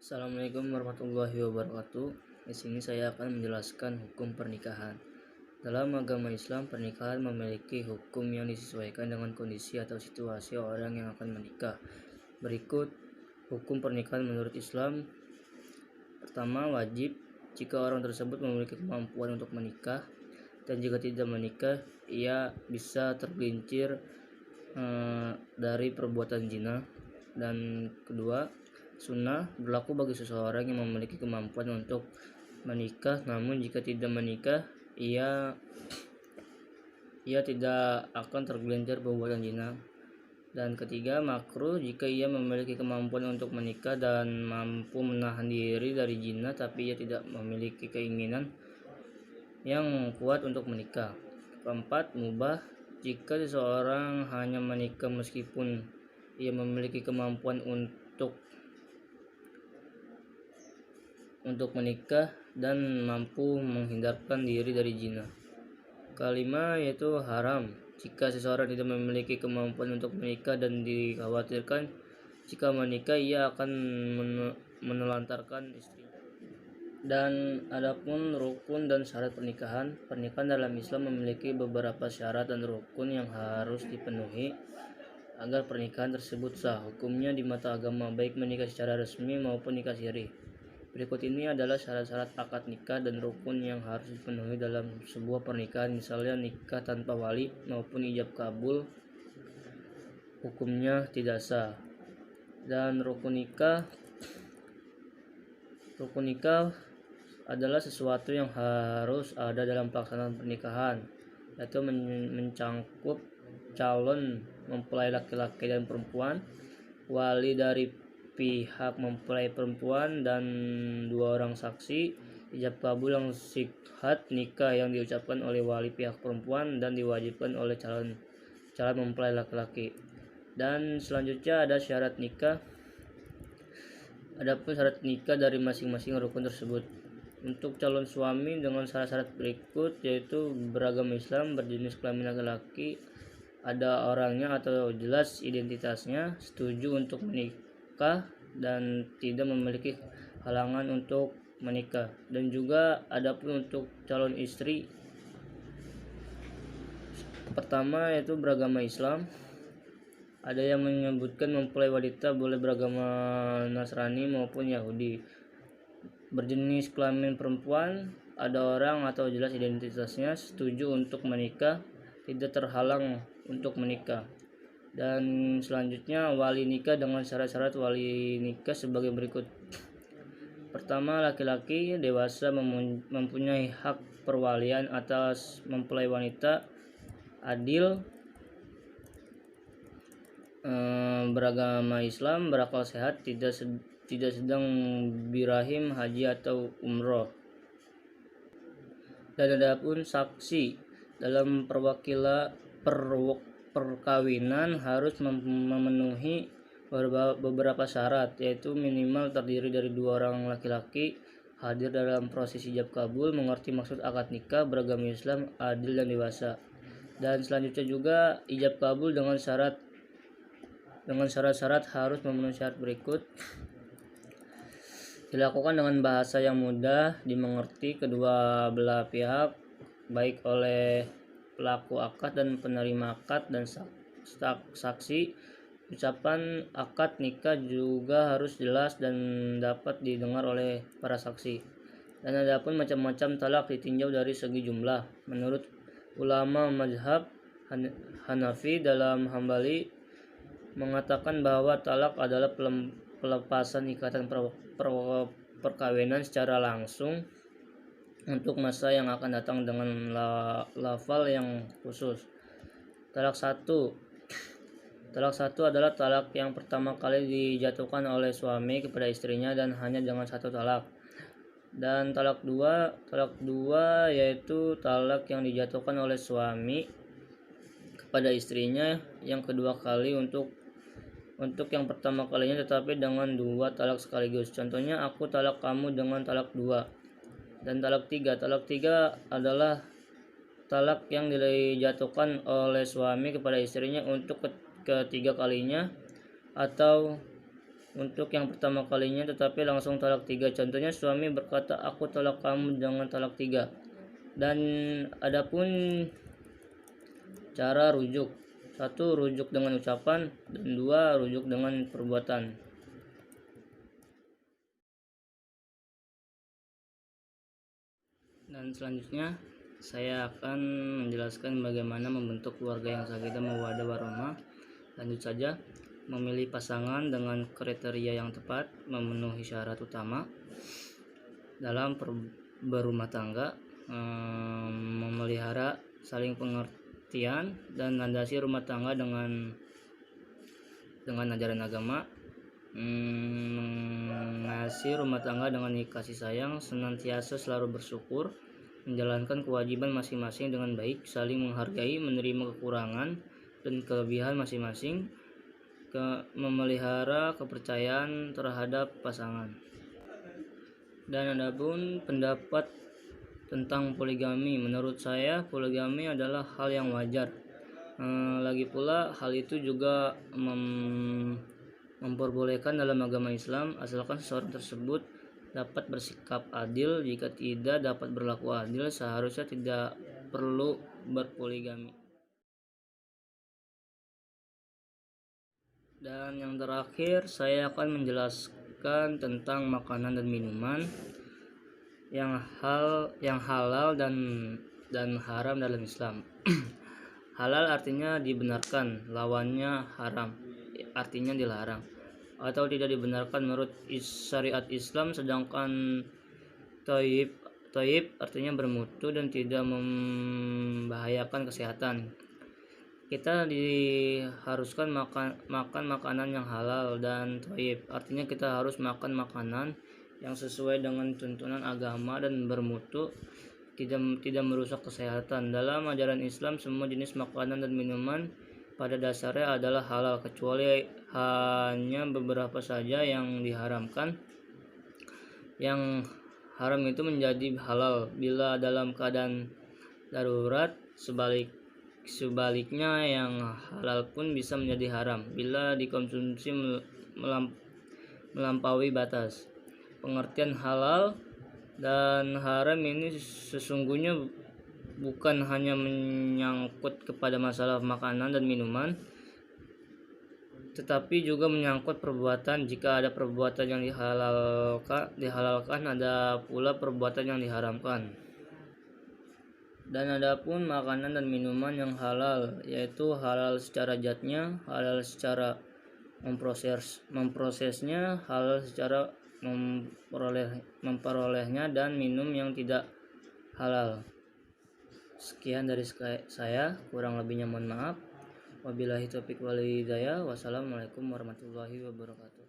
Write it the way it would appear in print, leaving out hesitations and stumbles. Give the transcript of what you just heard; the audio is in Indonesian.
Assalamualaikum warahmatullahi wabarakatuh. Di sini saya akan menjelaskan hukum pernikahan. Dalam agama Islam, pernikahan memiliki hukum yang disesuaikan dengan kondisi atau situasi orang yang akan menikah. Berikut hukum pernikahan menurut Islam. Pertama, wajib jika orang tersebut memiliki kemampuan untuk menikah, dan jika tidak menikah, ia bisa tergelincir dari perbuatan zina. Dan kedua, sunnah berlaku bagi seseorang yang memiliki kemampuan untuk menikah, namun jika tidak menikah, ia tidak akan tergelincir perbuatan zina. Dan ketiga, makruh jika ia memiliki kemampuan untuk menikah dan mampu menahan diri dari zina, tapi ia tidak memiliki keinginan yang kuat untuk menikah. Keempat, mubah jika seseorang hanya menikah meskipun ia memiliki kemampuan untuk menikah dan mampu menghindarkan diri dari zina. Kelima, yaitu haram jika seseorang tidak memiliki kemampuan untuk menikah dan dikhawatirkan jika menikah ia akan menelantarkan istri. Dan adapun rukun dan syarat pernikahan dalam Islam memiliki beberapa syarat dan rukun yang harus dipenuhi agar pernikahan tersebut sah hukumnya di mata agama, baik menikah secara resmi maupun nikah siri. Berikut ini adalah syarat-syarat akad nikah dan rukun yang harus dipenuhi dalam sebuah pernikahan. Misalnya, nikah tanpa wali maupun ijab kabul hukumnya tidak sah. Dan rukun nikah adalah sesuatu yang harus ada dalam pelaksanaan pernikahan, yaitu mencangkup calon mempelai laki-laki dan perempuan, wali dari pihak mempelai perempuan dan 2 orang saksi, ijab kabul yang sihat nikah yang diucapkan oleh wali pihak perempuan dan diwajibkan oleh calon mempelai laki-laki. Dan selanjutnya ada syarat nikah. Adapun syarat nikah dari masing-masing rukun tersebut. Untuk calon suami dengan syarat-syarat berikut, yaitu beragama Islam, berjenis kelamin laki-laki, ada orangnya atau jelas identitasnya, setuju untuk menikah dan tidak memiliki halangan untuk menikah. Dan juga adapun untuk calon istri, pertama yaitu beragama Islam. Ada yang menyebutkan mempelai wanita boleh beragama Nasrani maupun Yahudi. Berjenis kelamin perempuan, ada orang atau jelas identitasnya, setuju untuk menikah, tidak terhalang untuk menikah. Dan selanjutnya wali nikah dengan syarat-syarat wali nikah sebagai berikut. Pertama, laki-laki dewasa mempunyai hak perwalian atas mempelai wanita, adil, beragama Islam, berakal sehat, tidak sedang birahim, haji atau umroh. Dan adapun saksi dalam perkawinan harus memenuhi beberapa syarat, yaitu minimal terdiri dari 2 orang laki-laki, hadir dalam proses ijab kabul, mengerti maksud akad nikah, beragama Islam, adil dan dewasa. Dan selanjutnya juga ijab kabul dengan syarat-syarat harus memenuhi syarat berikut. Dilakukan dengan bahasa yang mudah dimengerti kedua belah pihak, baik oleh pelaku akad dan penerima akad dan saksi. Ucapan akad nikah juga harus jelas dan dapat didengar oleh para saksi. Dan adapun macam-macam talak ditinjau dari segi jumlah. Menurut ulama mazhab Hanafi dalam Hambali mengatakan bahwa talak adalah pelepasan ikatan perkawinan secara langsung untuk masa yang akan datang dengan lafal yang khusus. Talak satu adalah talak yang pertama kali dijatuhkan oleh suami kepada istrinya dan hanya dengan 1 talak. Dan talak dua yaitu talak yang dijatuhkan oleh suami kepada istrinya yang kedua kali untuk yang pertama kalinya, tetapi dengan 2 talak sekaligus. Contohnya, aku talak kamu dengan talak 2. Dan talak 3 adalah talak yang dijatuhkan oleh suami kepada istrinya untuk ketiga kalinya, atau untuk yang pertama kalinya tetapi langsung talak 3. Contohnya suami berkata, aku tolak kamu dengan talak 3. Dan adapun cara rujuk, 1 rujuk dengan ucapan, dan 2 rujuk dengan perbuatan. Dan selanjutnya saya akan menjelaskan bagaimana membentuk keluarga yang sakinah mawaddah warahmah. Lanjut saja. Memilih pasangan dengan kriteria yang tepat, memenuhi syarat utama dalam berumah tangga, memelihara saling pengertian dan landasi rumah tangga dengan ajaran agama, mengasihi rumah tangga dengan kasih sayang, senantiasa selalu bersyukur, menjalankan kewajiban masing-masing dengan baik, saling menghargai, menerima kekurangan dan kelebihan masing-masing, memelihara kepercayaan terhadap pasangan. Dan adapun pendapat tentang poligami, menurut saya poligami adalah hal yang wajar. Lagi pula hal itu juga memperbolehkan dalam agama Islam asalkan seseorang tersebut dapat bersikap adil. Jika tidak dapat berlaku adil, seharusnya tidak perlu berpoligami. Dan yang terakhir, saya akan menjelaskan tentang makanan dan minuman yang halal dan haram dalam Islam. Halal artinya dibenarkan, lawannya haram artinya dilarang atau tidak dibenarkan menurut syariat Islam, sedangkan thayyib artinya bermutu dan tidak membahayakan kesehatan. Kita diharuskan makan makanan yang halal dan thayyib, artinya kita harus makan makanan yang sesuai dengan tuntunan agama dan bermutu, tidak merusak kesehatan. Dalam ajaran Islam, semua jenis makanan dan minuman pada dasarnya adalah halal, kecuali hanya beberapa saja yang diharamkan. Yang haram itu menjadi halal bila dalam keadaan darurat. Sebaliknya, yang halal pun bisa menjadi haram bila dikonsumsi melampaui batas. Pengertian halal dan haram ini sesungguhnya bukan hanya menyangkut kepada masalah makanan dan minuman, tetapi juga menyangkut perbuatan. Jika ada perbuatan yang dihalalkan, ada pula perbuatan yang diharamkan. Dan adapun makanan dan minuman yang halal, yaitu halal secara zatnya, halal secara memprosesnya, halal secara memperolehnya, dan minum yang tidak halal. Sekian dari saya, kurang lebihnya mohon maaf. Wabillahi taufiq wal hidayah. Wassalamualaikum warahmatullahi wabarakatuh.